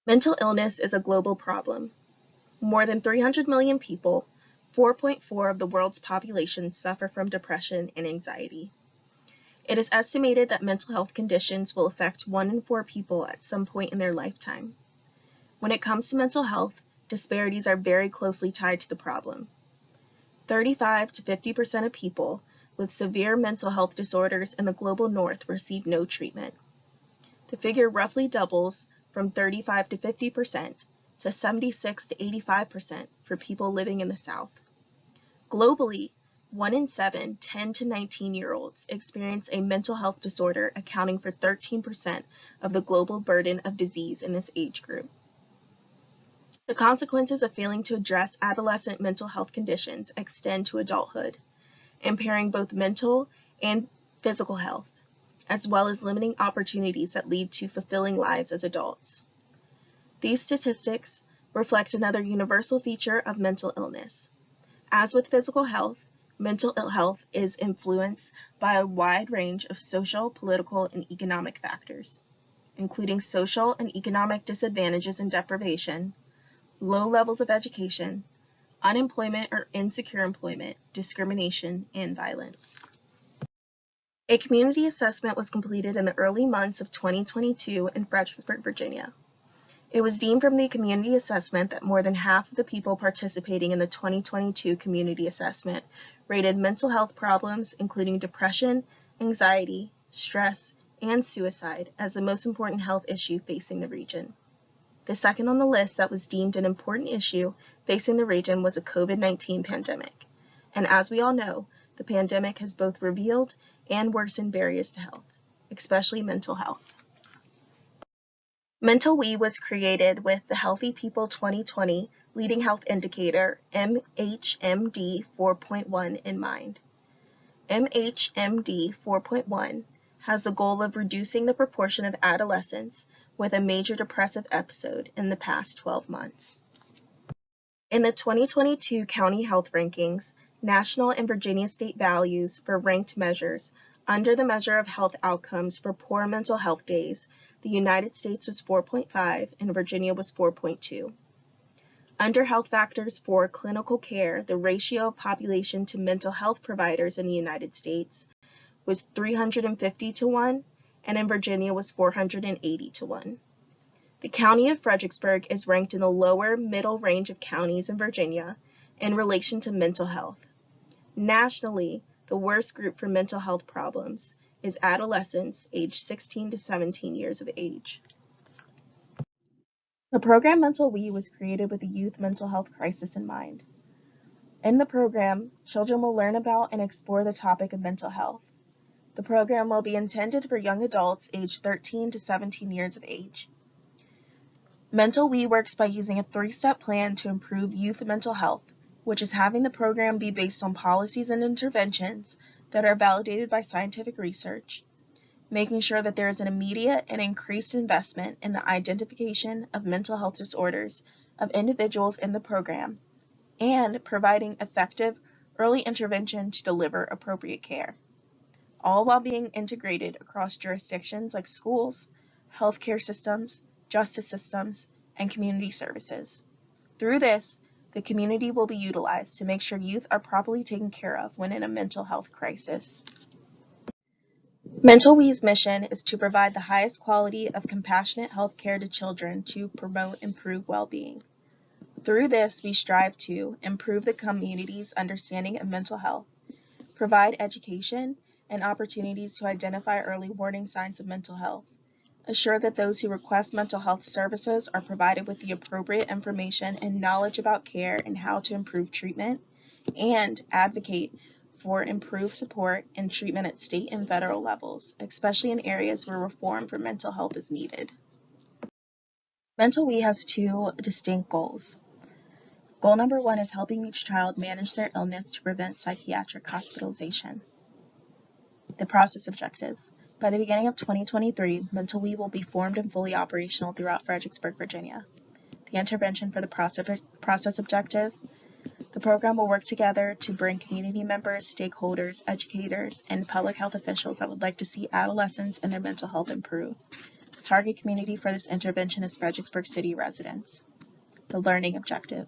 Mental illness is a global problem. More than 300 million people, 4.4 of the world's population, suffer from depression and anxiety. It is estimated that mental health conditions will affect 1 in 4 people at some point in their lifetime. When it comes to mental health, disparities are very closely tied to the problem. 35 to 50% of people with severe mental health disorders in the global north receive no treatment. The figure roughly doubles from 35 to 50% to 76 to 85% for people living in the south. Globally, 1 in 7 10 to 19-year-olds experience a mental health disorder, accounting for 13% of the global burden of disease in this age group. The consequences of failing to address adolescent mental health conditions extend to adulthood, impairing both mental and physical health, as well as limiting opportunities that lead to fulfilling lives as adults. These statistics reflect another universal feature of mental illness. As with physical health, mental ill health is influenced by a wide range of social, political, and economic factors, including social and economic disadvantages and deprivation, low levels of education, unemployment or insecure employment, discrimination, and violence. A community assessment was completed in the early months of 2022 in Fredericksburg, Virginia. It was deemed from the community assessment that more than half of the people participating in the 2022 community assessment rated mental health problems, including depression, anxiety, stress, and suicide, as the most important health issue facing the region. The second on the list that was deemed an important issue facing the region was a COVID-19 pandemic. And as we all know, the pandemic has both revealed and worsened barriers to health, especially mental health. MentalWe was created with the Healthy People 2020 Leading Health Indicator, MHMD 4.1, in mind. MHMD 4.1 has the goal of reducing the proportion of adolescents with a major depressive episode in the past 12 months. In the 2022 County Health Rankings, national and Virginia state values for ranked measures under the measure of health outcomes for poor mental health days, the United States was 4.5 and Virginia was 4.2. Under health factors for clinical care, the ratio of population to mental health providers in the United States was 350 to 1, and in Virginia was 480 to 1. The county of Fredericksburg is ranked in the lower middle range of counties in Virginia in relation to mental health. Nationally, the worst group for mental health problems is adolescents aged 16 to 17 years of age. The program MentalWe was created with the youth mental health crisis in mind. In the program, children will learn about and explore the topic of mental health. The program will be intended for young adults aged 13 to 17 years of age. MentalWe works by using a 3-step plan to improve youth mental health, which is having the program be based on policies and interventions that are validated by scientific research, making sure that there is an immediate and increased investment in the identification of mental health disorders of individuals in the program, and providing effective early intervention to deliver appropriate care, all while being integrated across jurisdictions like schools, healthcare systems, justice systems, and community services. Through this, the community will be utilized to make sure youth are properly taken care of when in a mental health crisis. MentalWe's mission is to provide the highest quality of compassionate health care to children to promote improved well-being. Through this, we strive to improve the community's understanding of mental health, provide education and opportunities to identify early warning signs of mental health, assure that those who request mental health services are provided with the appropriate information and knowledge about care and how to improve treatment, and advocate for improved support and treatment at state and federal levels, especially in areas where reform for mental health is needed. MentalWe has 2 distinct goals. Goal number 1 is helping each child manage their illness to prevent psychiatric hospitalization. The process objective. By the beginning of 2023, MentalWe will be formed and fully operational throughout Fredericksburg, Virginia. The intervention for the process objective. The program will work together to bring community members, stakeholders, educators, and public health officials that would like to see adolescents and their mental health improve. target community for this intervention is Fredericksburg City residents. The learning objective.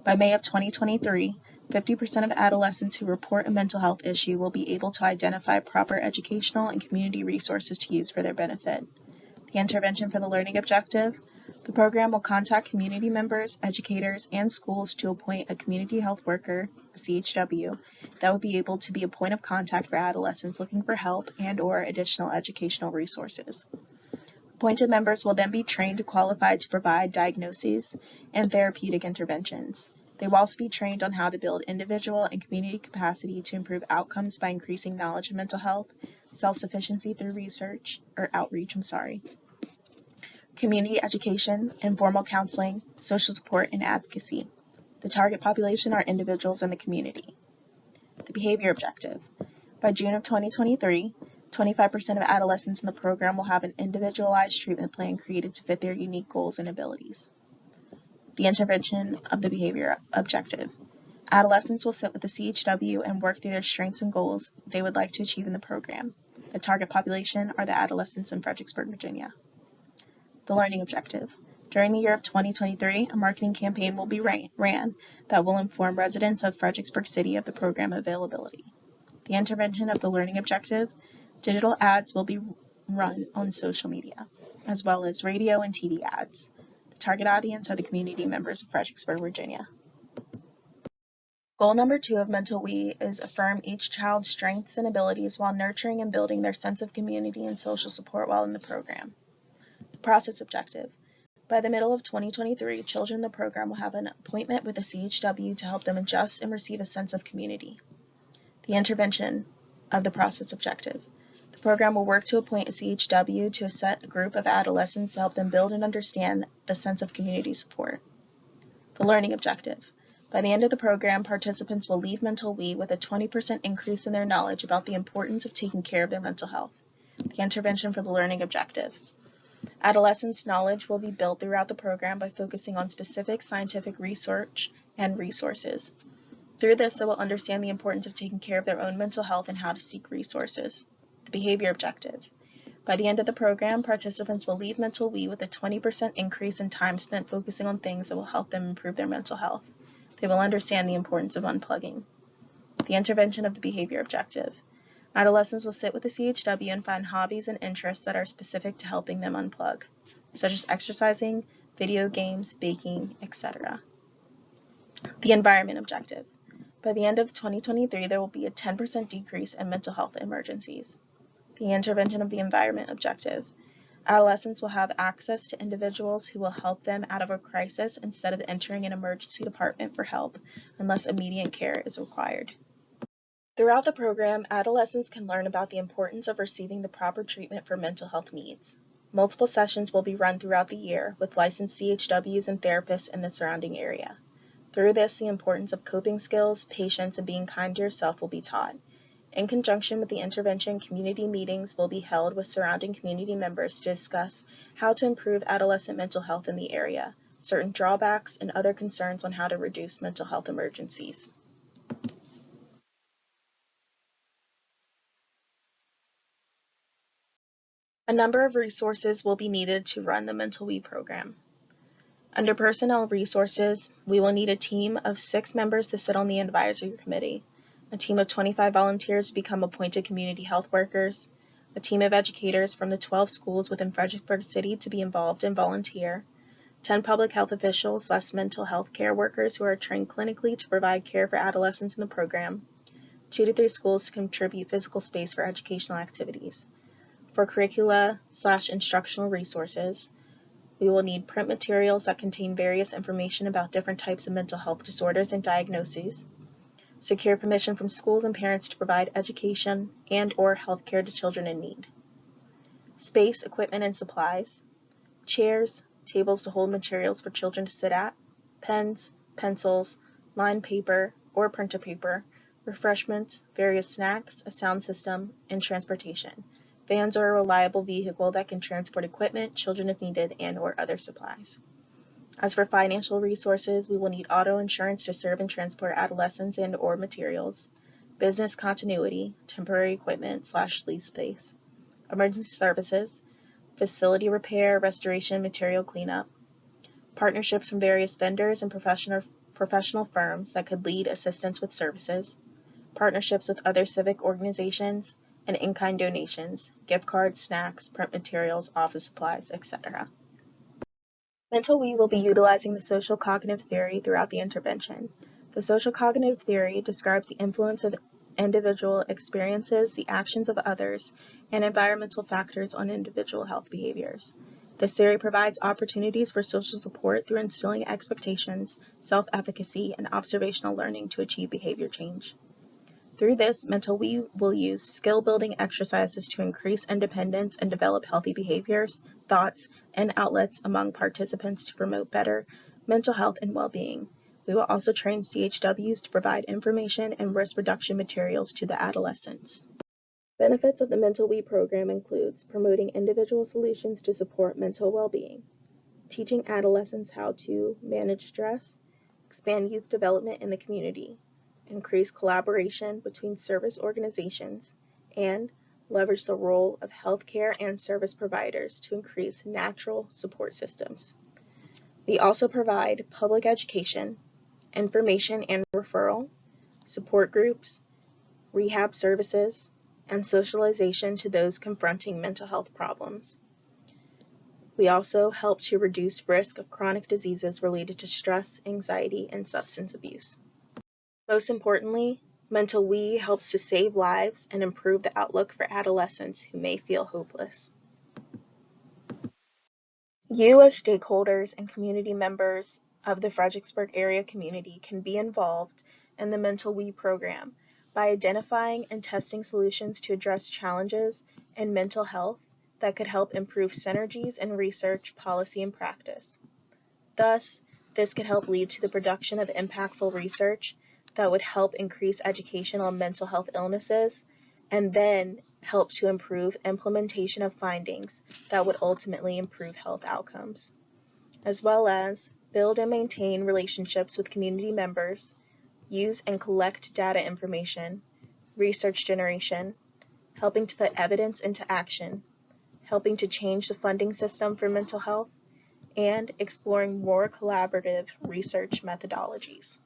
By May of 2023, 50% of adolescents who report a mental health issue will be able to identify proper educational and community resources to use for their benefit. The intervention for the learning objective. The program will contact community members, educators, and schools to appoint a community health worker, a CHW, that will be able to be a point of contact for adolescents looking for help and/or additional educational resources. Appointed members will then be trained to qualify to provide diagnoses and therapeutic interventions. They will also be trained on how to build individual and community capacity to improve outcomes by increasing knowledge of mental health, self-sufficiency through outreach, community education, informal counseling, social support, and advocacy. The target population are individuals in the community. The behavior objective. By June of 2023, 25% of adolescents in the program will have an individualized treatment plan created to fit their unique goals and abilities. The intervention of the behavior objective. Adolescents will sit with the CHW and work through their strengths and goals they would like to achieve in the program. The target population are the adolescents in Fredericksburg, Virginia. The learning objective. During the year of 2023, a marketing campaign will be ran that will inform residents of Fredericksburg City of the program availability. The intervention of the learning objective. Digital ads will be run on social media, as well as radio and TV ads. The target audience are the community members of Fredericksburg, Virginia. Goal number 2 of MentalWe is affirm each child's strengths and abilities while nurturing and building their sense of community and social support while in the program. The process objective. By the middle of 2023, children in the program will have an appointment with a CHW to help them adjust and receive a sense of community. The intervention of the process objective. The program will work to appoint a CHW to a set group of adolescents to help them build and understand the sense of community support. The learning objective. By the end of the program, participants will leave MentalWe with a 20% increase in their knowledge about the importance of taking care of their mental health. The intervention for the learning objective. Adolescents' knowledge will be built throughout the program by focusing on specific scientific research and resources. Through this, they will understand the importance of taking care of their own mental health and how to seek resources. The behavior objective. By the end of the program, participants will leave MentalWe with a 20% increase in time spent focusing on things that will help them improve their mental health. They will understand the importance of unplugging. The intervention of the behavior objective. Adolescents will sit with the CHW and find hobbies and interests that are specific to helping them unplug, such as exercising, video games, baking, etc. The environment objective. By the end of 2023, there will be a 10% decrease in mental health emergencies. The intervention of the environment objective. Adolescents will have access to individuals who will help them out of a crisis instead of entering an emergency department for help unless immediate care is required. Throughout the program, adolescents can learn about the importance of receiving the proper treatment for mental health needs. Multiple sessions will be run throughout the year with licensed CHWs and therapists in the surrounding area. Through this, the importance of coping skills, patience, and being kind to yourself will be taught. In conjunction with the intervention, community meetings will be held with surrounding community members to discuss how to improve adolescent mental health in the area, certain drawbacks, and other concerns on how to reduce mental health emergencies. A number of resources will be needed to run the MentalWe program. Under Personnel Resources, we will need a team of 6 members to sit on the advisory committee, a team of 25 volunteers to become appointed community health workers, a team of educators from the 12 schools within Fredericksburg City to be involved and volunteer, 10 public health officials / mental health care workers who are trained clinically to provide care for adolescents in the program, 2 to 3 schools to contribute physical space for educational activities. For curricula / instructional resources, we will need print materials that contain various information about different types of mental health disorders and diagnoses, secure permission from schools and parents to provide education and/or health care to children in need, space, equipment, and supplies, chairs, tables to hold materials for children to sit at, pens, pencils, lined paper or printer paper, refreshments, various snacks, a sound system, and transportation. Vans are a reliable vehicle that can transport equipment, children if needed, and/or other supplies. As for financial resources, we will need auto insurance to serve and transport adolescents and/or materials, business continuity, temporary equipment / lease space, emergency services, facility repair, restoration, material cleanup, partnerships from various vendors and professional firms that could lead assistance with services, partnerships with other civic organizations, and in-kind donations, gift cards, snacks, print materials, office supplies, etc. MentalWe will be utilizing the social cognitive theory throughout the intervention. The social cognitive theory describes the influence of individual experiences, the actions of others, and environmental factors on individual health behaviors. This theory provides opportunities for social support through instilling expectations, self-efficacy, and observational learning to achieve behavior change. Through this, MentalWe will use skill-building exercises to increase independence and develop healthy behaviors, thoughts, and outlets among participants to promote better mental health and well-being. We will also train CHWs to provide information and risk reduction materials to the adolescents. Benefits of the MentalWe program includes promoting individual solutions to support mental well-being, teaching adolescents how to manage stress, expand youth development in the community, increase collaboration between service organizations, and leverage the role of healthcare and service providers to increase natural support systems. We also provide public education, information and referral, support groups, rehab services, and socialization to those confronting mental health problems. We also help to reduce risk of chronic diseases related to stress, anxiety, and substance abuse. Most importantly, MentalWe helps to save lives and improve the outlook for adolescents who may feel hopeless. You as stakeholders and community members of the Fredericksburg area community can be involved in the MentalWe program by identifying and testing solutions to address challenges in mental health that could help improve synergies in research, policy, and practice. Thus, this could help lead to the production of impactful research that would help increase education on mental health illnesses, and then help to improve implementation of findings that would ultimately improve health outcomes, as well as build and maintain relationships with community members, use and collect data information, research generation, helping to put evidence into action, helping to change the funding system for mental health, and exploring more collaborative research methodologies.